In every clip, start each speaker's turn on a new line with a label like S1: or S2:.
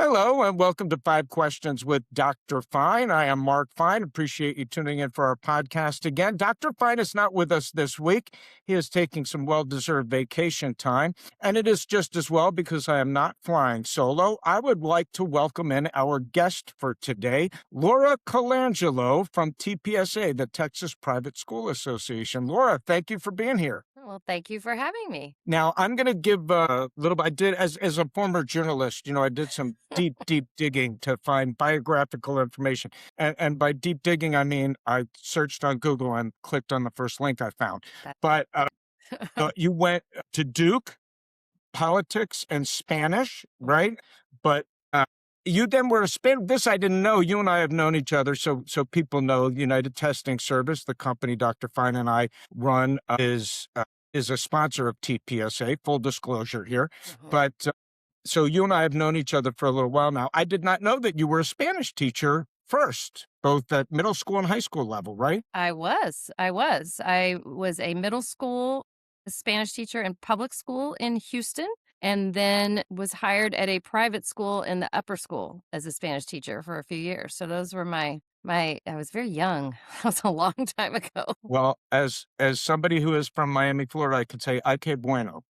S1: Hello and welcome to Five Questions with Dr. Fein. I am Marc Fein. Appreciate you tuning in for our podcast again. Dr. Fein is not with us this week. He is taking some well-deserved vacation time, and it is just as well because I am not flying solo. I would like to welcome in our guest for today, Laura Colangelo from TPSA, the Texas Private School Association. Laura, thank you for being here.
S2: Well, thank you for having me.
S1: Now, I'm going to give a little bit. I did, as a former journalist, I did some deep digging to find biographical information. And by deep digging, I mean I searched on Google and clicked on the first link I found.
S2: That-
S1: But you went to Duke, politics and Spanish, right? But you then were a Spanish. This I didn't know. You and I have known each other, so people know. United Testing Service, the company Dr. Fein and I run, is a sponsor of TPSA. Full disclosure here, but so you and I have known each other for a little while now. I did not know that you were a Spanish teacher first, both at middle school and high school level, right?
S2: I was. I was a middle school Spanish teacher in public school in Houston, and then was hired at a private school in the upper school as a Spanish teacher for a few years. So those were my I was very young. That was a long time ago.
S1: Well, as somebody who is from Miami, Florida, I can say "Ay que bueno."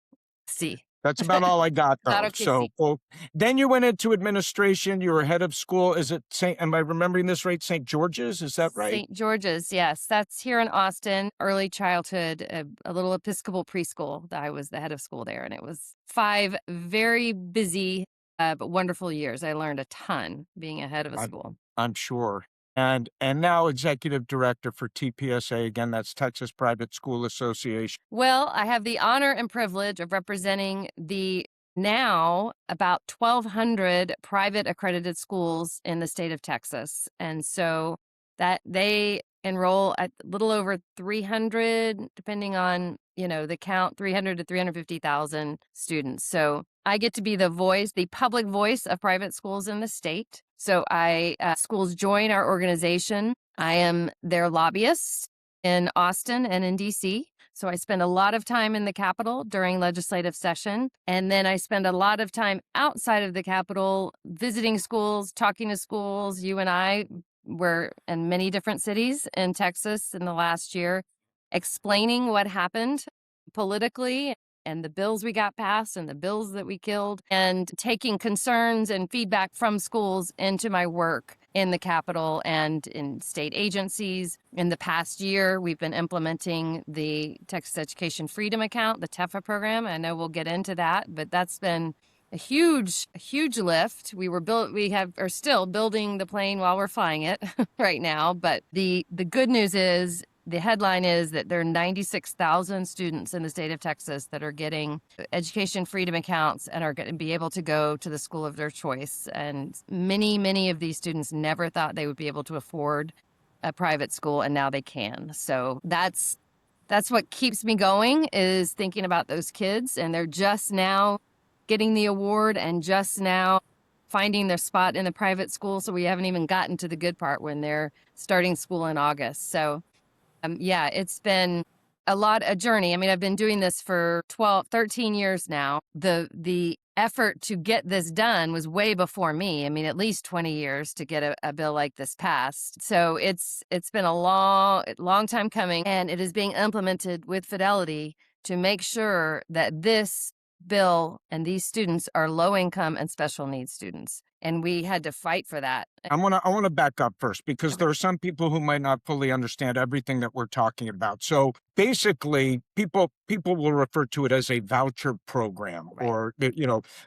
S2: See,
S1: That's about all I got,
S2: not
S1: though.
S2: okay.
S1: So,
S2: See,
S1: well, then you went into administration. You were head of school. Is it am I remembering this right? St. George's, is that right?
S2: St. George's, yes, that's here in Austin. Early childhood, a little Episcopal preschool. I was the head of school there, and it was 5 very busy but wonderful years. I learned a ton being a head of a school.
S1: I'm sure. And now executive director for TPSA. Again, that's Texas Private School Association.
S2: Well, I have the honor and privilege of representing the now about 1,200 private accredited schools in the state of Texas. And so that they enroll at a little over 300, depending on, the count, 300 to 350,000 students. So I get to be the voice, the public voice of private schools in the state. So schools join our organization. I am their lobbyist in Austin and in DC. So I spend a lot of time in the Capitol during legislative session. And then I spend a lot of time outside of the Capitol visiting schools, talking to schools. You and I were in many different cities in Texas in the last year, explaining what happened politically and the bills we got passed and the bills that we killed, and taking concerns and feedback from schools into my work in the Capitol and in state agencies. In the past year, we've been implementing the Texas Education Freedom Account, the TEFA program. I know we'll get into that, but that's been a huge lift. Are still building the plane while we're flying it right now. But the good news is, the headline is that there are 96,000 students in the state of Texas that are getting education freedom accounts and are going to be able to go to the school of their choice. And many of these students never thought they would be able to afford a private school, and now they can. So that's what keeps me going, is thinking about those kids, and they're just now getting the award and just now finding their spot in the private school. So we haven't even gotten to the good part when they're starting school in August. So it's been a journey. I mean, I've been doing this for 13 years now. The effort to get this done was way before me. I mean, at least 20 years to get a bill like this passed. So it's been a long time coming, and it is being implemented with fidelity to make sure that this bill and these students are low income and special needs students. And we had to fight for that.
S1: I want to back up first, because there are some people who might not fully understand everything that we're talking about. So basically, people will refer to it as a voucher program,
S2: Right.
S1: or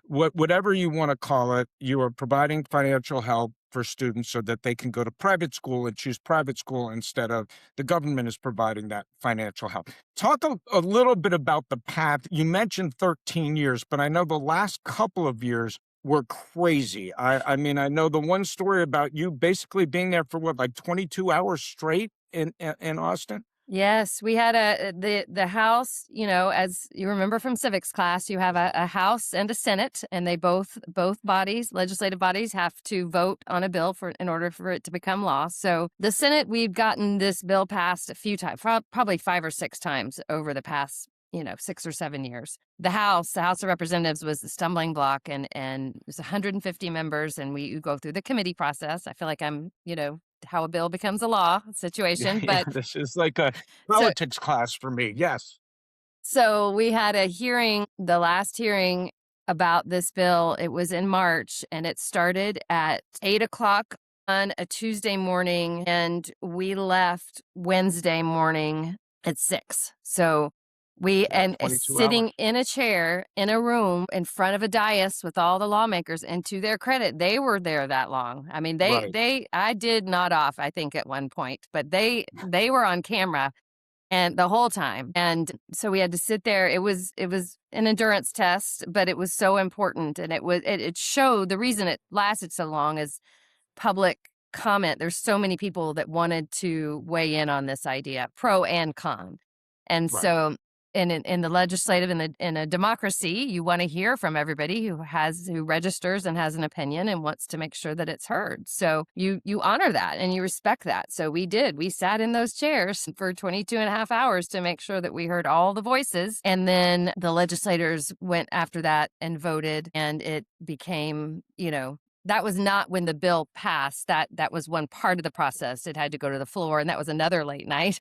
S1: whatever you want to call it. You are providing financial help for students so that they can go to private school and choose private school instead of the government is providing that financial help. Talk a little bit about the path. You mentioned 13 years, but I know the last couple of years were crazy. I mean, I know the one story about you basically being there for like 22 hours straight in Austin.
S2: Yes, we had the House, as you remember from civics class, you have a House and a Senate, and they both bodies, legislative bodies, have to vote on a bill in order for it to become law. So the Senate, we've gotten this bill passed a few times, probably 5 or 6 times over the past 6 or 7 years. The House of Representatives was the stumbling block, and it was 150 members, and you go through the committee process. I feel like I'm, how a bill becomes a law situation,
S1: Yeah,
S2: but
S1: this is like a
S2: so
S1: politics class for me. Yes.
S2: so we had a hearing, the last hearing about this bill. It was in March, and it started at 8 o'clock on a Tuesday morning, and we left Wednesday morning at 6. So
S1: Yeah,
S2: and
S1: 22 hours.
S2: sitting in a chair in a room in front of a dais with all the lawmakers, and to their credit, they were there that long. I mean,
S1: Right.
S2: I did nod off, I think, at one point, but they were on camera and the whole time. And so we had to sit there. It was an endurance test, but it was so important. And it showed the reason it lasted so long is public comment. There's so many people that wanted to weigh in on this idea, pro and con. And
S1: Right.
S2: so in the legislative, in a democracy, you want to hear from everybody who registers and has an opinion and wants to make sure that it's heard. So you honor that and you respect that. So we did. We sat in those chairs for 22 and a half hours to make sure that we heard all the voices. And then the legislators went after that and voted, and it became, that was not when the bill passed. That was one part of the process. It had to go to the floor, and that was another late night.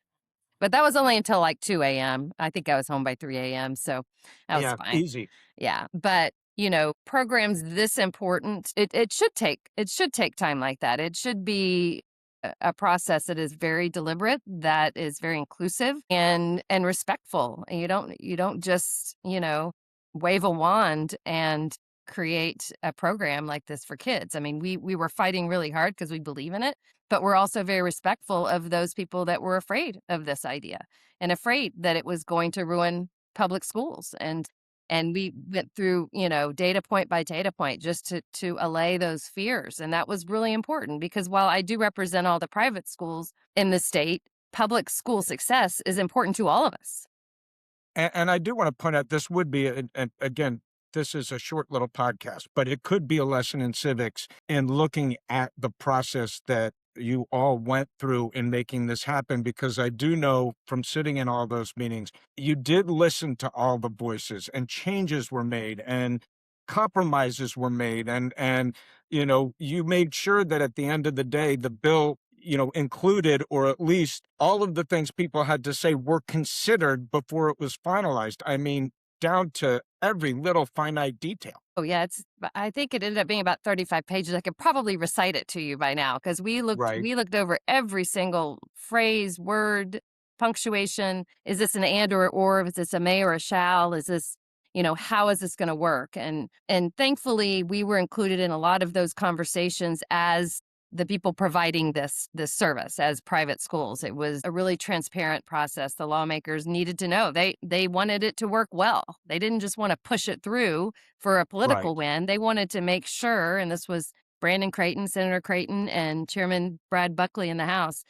S2: But that was only until like 2 a.m. I think I was home by 3 a.m., so that was
S1: Yeah,
S2: fine.
S1: easy.
S2: Yeah, but, programs this important, it should take time like that. It should be a process that is very deliberate, that is very inclusive and respectful. And you don't just, wave a wand and create a program like this for kids. I mean, we were fighting really hard because we believe in it, but we're also very respectful of those people that were afraid of this idea and afraid that it was going to ruin public schools. And we went through, data point by data point just to allay those fears. And that was really important because while I do represent all the private schools in the state, public school success is important to all of us.
S1: And I do want to point out this would be, and again, this is a short little podcast, but it could be a lesson in civics in looking at the process that you all went through in making this happen. Because I do know from sitting in all those meetings, you did listen to all the voices and changes were made and compromises were made. And, you made sure that at the end of the day, the bill included, or at least all of the things people had to say were considered before it was finalized. I mean, down to every little finite detail.
S2: Oh, yeah, I think it ended up being about 35 pages. I could probably recite it to you by now because we looked
S1: Right.
S2: we looked over every single phrase, word, punctuation. Is this an and or? Is this a may or a shall? Is this, how is this going to work? And thankfully, we were included in a lot of those conversations as the people providing this service as private schools. It was a really transparent process. The lawmakers needed to know. They wanted it to work well. They didn't just want to push it through for a
S1: Right.
S2: political win. They wanted to make sure, and this was Brandon Creighton, Senator Creighton, and Chairman Brad Buckley in the House.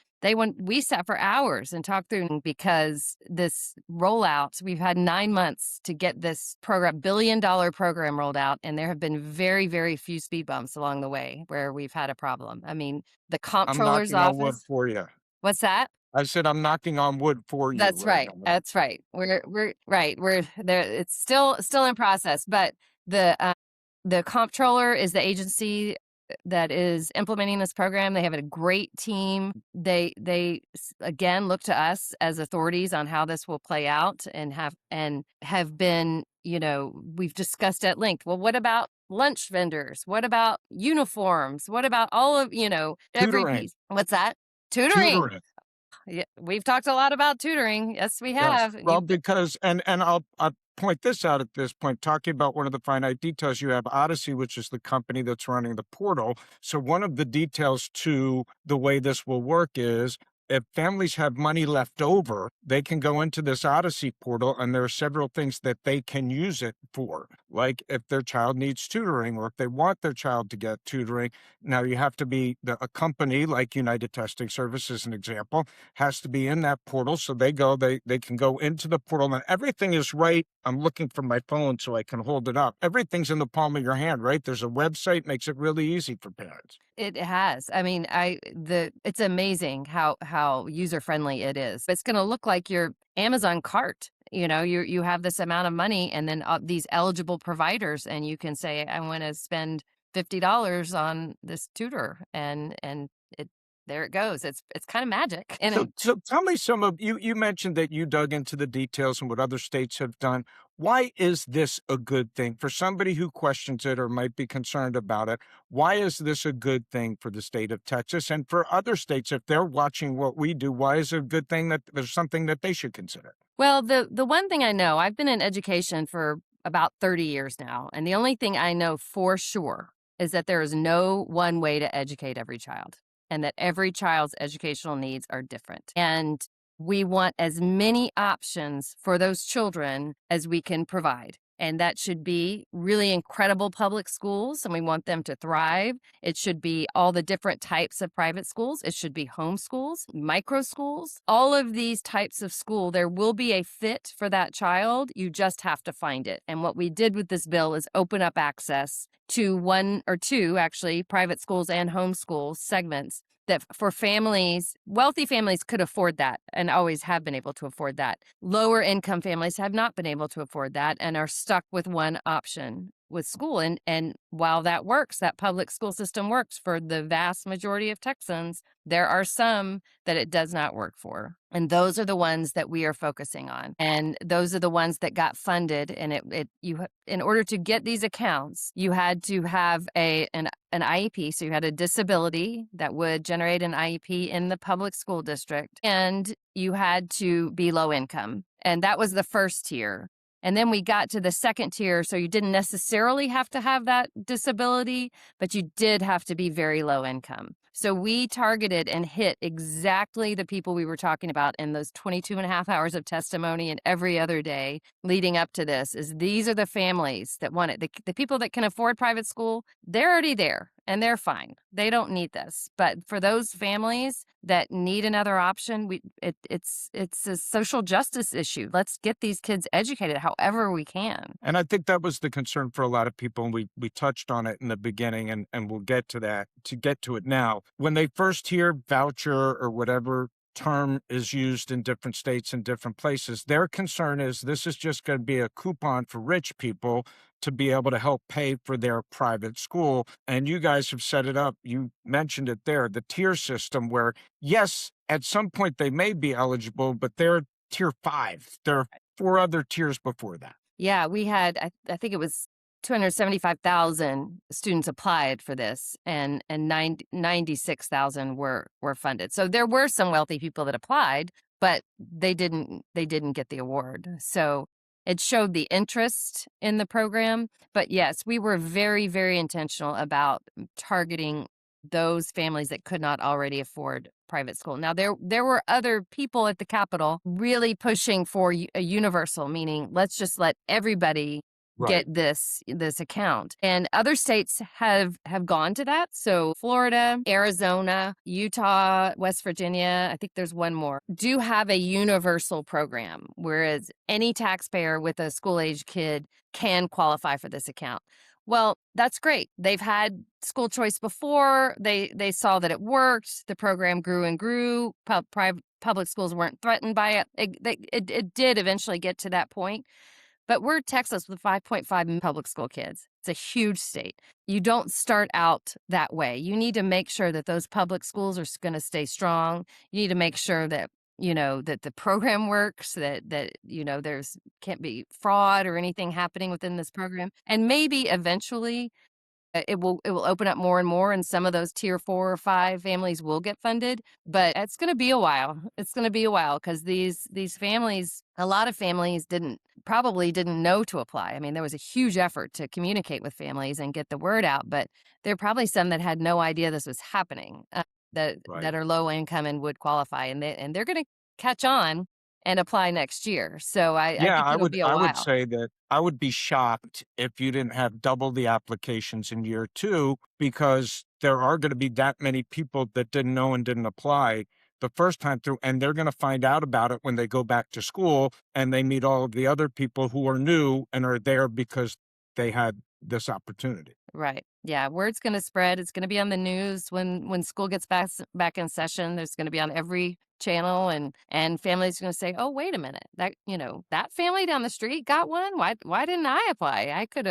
S2: We sat for hours and talked through because this rollout, we've had 9 months to get this program, $1 billion program rolled out. And there have been very, very few speed bumps along the way where we've had a problem. I mean, the
S1: I'm
S2: comptroller's
S1: knocking on wood
S2: office.
S1: for you.
S2: What's that?
S1: I said I'm knocking on wood for you
S2: That's
S1: right
S2: right.
S1: now.
S2: That's right. We're right. We're there. It's still in process, but the comptroller is the agency that is implementing this program. They have a great team. Again look to us as authorities on how this will play out and have been, we've discussed at length. Well, what about lunch vendors? What about uniforms? What about all of, every
S1: Tutoring.
S2: piece? What's that? Tutoring.
S1: Tutoring.
S2: Yeah, we've talked a lot about tutoring. Yes, we
S1: Yes.
S2: have.
S1: Well, because and I'll point this out at this point, talking about one of the finite details, you have Odyssey, which is the company that's running the portal. So one of the details to the way this will work is if families have money left over, they can go into this Odyssey portal and there are several things that they can use it for. Like if their child needs tutoring or if they want their child to get tutoring. Now you have to be a company like United Testing Service, as an example, has to be in that portal. So they can go into the portal and everything is right. I'm looking for my phone so I can hold it up. Everything's in the palm of your hand, right? There's a website, makes it really easy for parents.
S2: It has. I mean, it's amazing how user friendly it is. It's going to look like your Amazon cart. you have this amount of money, and then these eligible providers, and you can say, I want to spend $50 on this tutor, and it there it goes. It's kind of magic. And
S1: So tell me some of you mentioned that you dug into the details and what other states have done. Why is this a good thing for somebody who questions it or might be concerned about it? Why is this a good thing for the state of Texas and for other states if they're watching what we do? Why is it a good thing that there's something that they should consider?
S2: well, the one thing I know, I've been in education for about 30 years now, and the only thing I know for sure is that there is no one way to educate every child, and that every child's educational needs are different. And we want as many options for those children as we can provide. And that should be really incredible public schools, and we want them to thrive. It should be all the different types of private schools. It should be home schools, micro schools, all of these types of school. There will be a fit for that child. You just have to find it. And what we did with this bill is open up access to one or two, actually, private schools and homeschool segments that for families, wealthy families could afford that and always have been able to afford that. Lower income families have not been able to afford that and are stuck with one option with school. And while that works, that public school system works for the vast majority of Texans, there are some that it does not work for. And those are the ones that we are focusing on. And those are the ones that got funded. And in order to get these accounts, you had to have an IEP. So you had a disability that would generate an IEP in the public school district, and you had to be low income. And that was the first tier. And then we got to the second tier. So you didn't necessarily have to have that disability, but you did have to be very low income. So we targeted and hit exactly the people we were talking about in those 22 and a half hours of testimony and every other day leading up to this. Is these are the families that want it. The people that can afford private school, they're already there and they're fine. They don't need this. But for those families that need another option, it's a social justice issue. Let's get these kids educated however we can.
S1: And I think that was the concern for a lot of people, and we touched on it in the beginning, and we'll get to that to get to it now. When they first hear voucher or whatever term is used in different states and different places, their concern is this is just going to be a coupon for rich people to be able to help pay for their private school. And you guys have set it up. You mentioned it there, the tier system where, yes, at some point they may be eligible, but they're tier 5. There are 4 other tiers before that.
S2: Yeah, we had, I think it was 275,000 students applied for this, and 96,000 were funded. So there were some wealthy people that applied, but they didn't get the award. So it showed the interest in the program. But yes, we were very, very intentional about targeting those families that could not already afford private school. Now, there were other people at the Capitol really pushing for a universal, meaning let's just let everybody get this account. And other states have gone to that. So Florida, Arizona, Utah, West Virginia, I think there's one more, do have a universal program, whereas any taxpayer with a school-age kid can qualify for this account. Well, that's great. They've had school choice before. They saw that it worked. The program grew and grew. Public schools weren't threatened by it. It did eventually get to that point. But we're Texas with 5.5 million public school kids. It's a huge state. You don't start out that way. You need to make sure that those public schools are going to stay strong. You need to make sure that that the program works, that there's can't be fraud or anything happening within this program. And maybe eventually it will open up more and more, and some of those tier 4 or 5 families will get funded, but it's going to be a while. It's going to be a while because these families, a lot of families probably didn't know to apply. I mean, there was a huge effort to communicate with families and get the word out, but there are probably some that had no idea this was happening, that are low income and would qualify, and they're going to catch on and apply next year. So I
S1: Yeah,
S2: think it'll be a
S1: I would
S2: while.
S1: say that I would be shocked if you didn't have double the applications in year 2 because there are going to be that many people that didn't know and didn't apply the first time through, and they're going to find out about it when they go back to school and they meet all of the other people who are new and are there because they had this opportunity.
S2: Right. Yeah. Word's going to spread. It's going to be on the news when school gets back in session. There's going to be on every channel, and families are going to say, "Oh, wait a minute, that that family down the street got one. Why didn't I apply? I could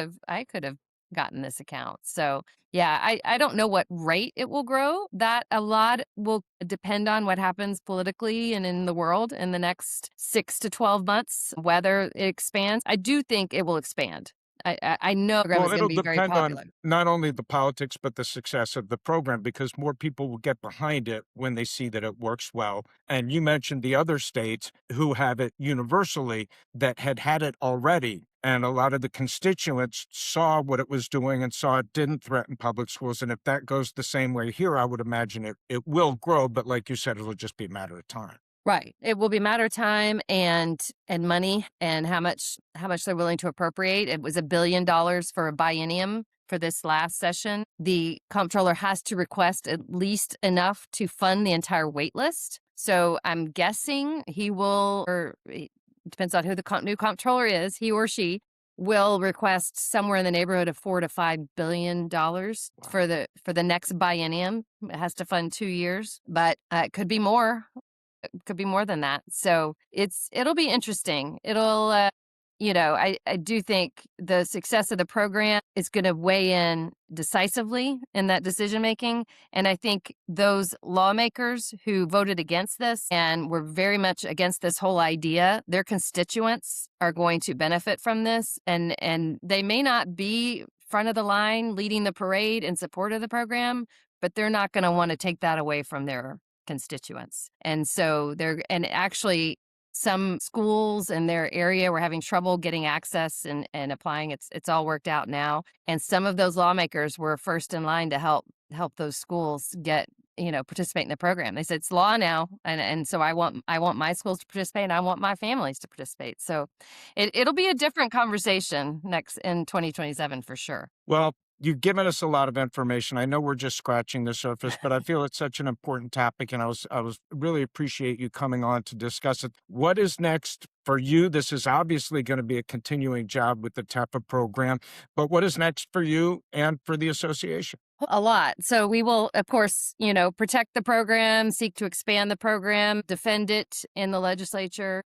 S2: have gotten this account." So yeah, I don't know what rate it will grow. That a lot will depend on what happens politically and in the world in the next 6 to 12 months, whether it expands. I do think it will expand. I know the program
S1: Well,
S2: is going
S1: it'll
S2: to be very
S1: depend on
S2: popular.
S1: not only the politics, but the success of the program because more people will get behind it when they see that it works well. And you mentioned the other states who have it universally that had it already. And a lot of the constituents saw what it was doing and saw it didn't threaten public schools. And if that goes the same way here, I would imagine it will grow. But like you said, it'll just be a matter of time.
S2: Right. It will be a matter of time and money and how much they're willing to appropriate. It was $1 billion for a biennium for this last session. The comptroller has to request at least enough to fund the entire wait list. So I'm guessing he will, or it depends on who the new comptroller is, he or she will request somewhere in the neighborhood of $4 to $5 billion for the next biennium. It has to fund 2 years, but it could be more. Could be more than that. So it'll be interesting. I do think the success of the program is going to weigh in decisively in that decision making. And I think those lawmakers who voted against this and were very much against this whole idea, their constituents are going to benefit from this. And they may not be front of the line leading the parade in support of the program, but they're not going to want to take that away from their constituents. And so actually some schools in their area were having trouble getting access and applying. It's all worked out now. And some of those lawmakers were first in line to help those schools get, participate in the program. They said it's law now. And so I want my schools to participate and I want my families to participate. So it'll be a different conversation next in 2027 for sure.
S1: Well, you've given us a lot of information. I know we're just scratching the surface, but I feel it's such an important topic, and I was really appreciate you coming on to discuss it. What is next for you? This is obviously going to be a continuing job with the TEFA program, but what is next for you and for the association?
S2: A lot. So we will, of course, protect the program, seek to expand the program, defend it in the legislature.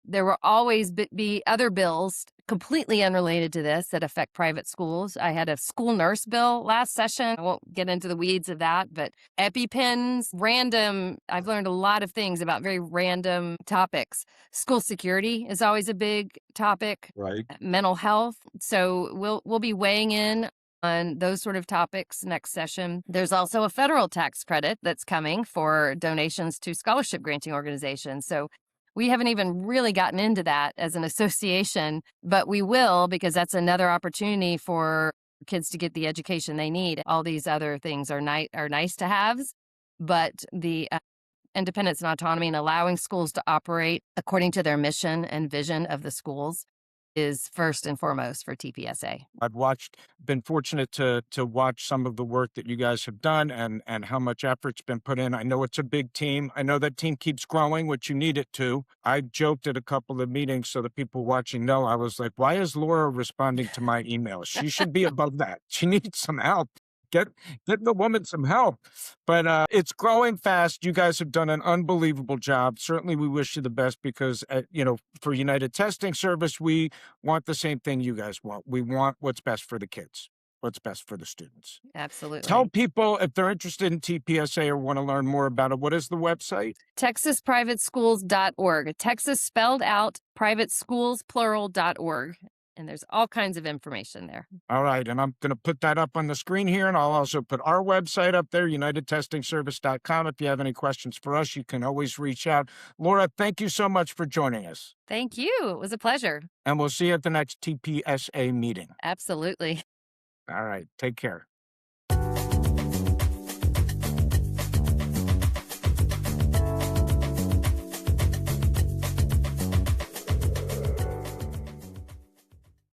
S2: There will always be other bills completely unrelated to this that affect private schools. I had a school nurse bill last session. I won't get into the weeds of that, but EpiPens, I've learned a lot of things about very random topics. School security is always a big topic.
S1: Right.
S2: Mental health. So we'll be weighing in on those sort of topics next session. There's also a federal tax credit that's coming for donations to scholarship granting organizations. So we haven't even really gotten into that as an association, but we will because that's another opportunity for kids to get the education they need. All these other things are nice to haves, but the independence and autonomy and allowing schools to operate according to their mission and vision of the schools is first and foremost for TPSA.
S1: I've been fortunate to watch some of the work that you guys have done and how much effort's been put in. I know it's a big team. I know that team keeps growing, which you need it to. I joked at a couple of meetings so the people watching know. I was like, why is Laura responding to my emails? She should be above that. She needs some help. Get the woman some help. But it's growing fast. You guys have done an unbelievable job. Certainly, we wish you the best because, for United Testing Service, we want the same thing you guys want. We want what's best for the kids, what's best for the students.
S2: Absolutely.
S1: Tell people if they're interested in TPSA or want to learn more about it, what is the website?
S2: TexasPrivateSchools.org. Texas spelled out, privateschools.plural.org. And there's all kinds of information there.
S1: All right. And I'm going to put that up on the screen here. And I'll also put our website up there, UnitedTestingService.com. If you have any questions for us, you can always reach out. Laura, thank you so much for joining us.
S2: Thank you. It was a pleasure.
S1: And we'll see you at the next TPSA meeting.
S2: Absolutely.
S1: All right. Take care.